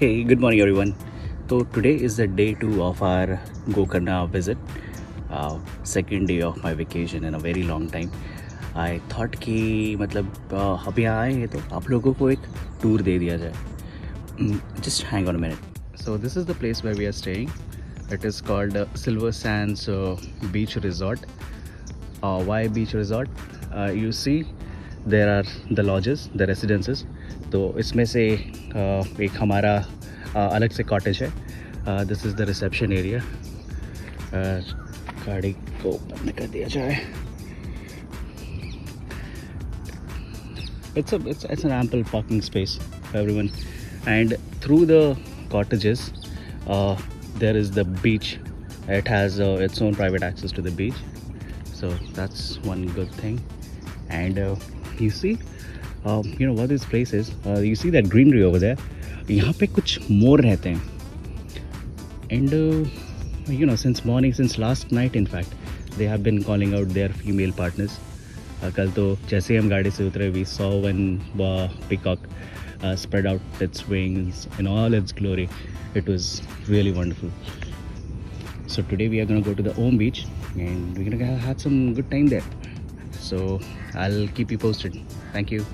Hey, good morning everyone. So today is the day 2 of our Gokarna visit. Second day of my vacation in a very long time. I thought कि मतलब अब यहाँ आए हैं तो आप लोगों को एक tour दे दिया जाए. Just hang on a minute. So this is the place where we are staying. It is called Silver Sands Beach Resort. Why beach resort? You see there are the lodges, the residences. तो इसमें से एक हमारा अलग से cottage है. This is the reception area. गाड़ी को बंद कर दिया जाए. It's an ample parking space for everyone, and through the cottages there is the beach. It has its own private access to the beach, so that's one good thing. And you see what this place is. You see that greenery over there. यहाँ पे कुछ मोर रहते हैं. And since morning, since last night in fact, they have been calling out their female partners. कल तो जैसे ही हम गाड़ी से उतरे, we saw one peacock spread out its wings in all its glory. It was really wonderful. So today we are going to go to the Om beach and we're going to have some good time there. So I'll keep you posted. Thank you.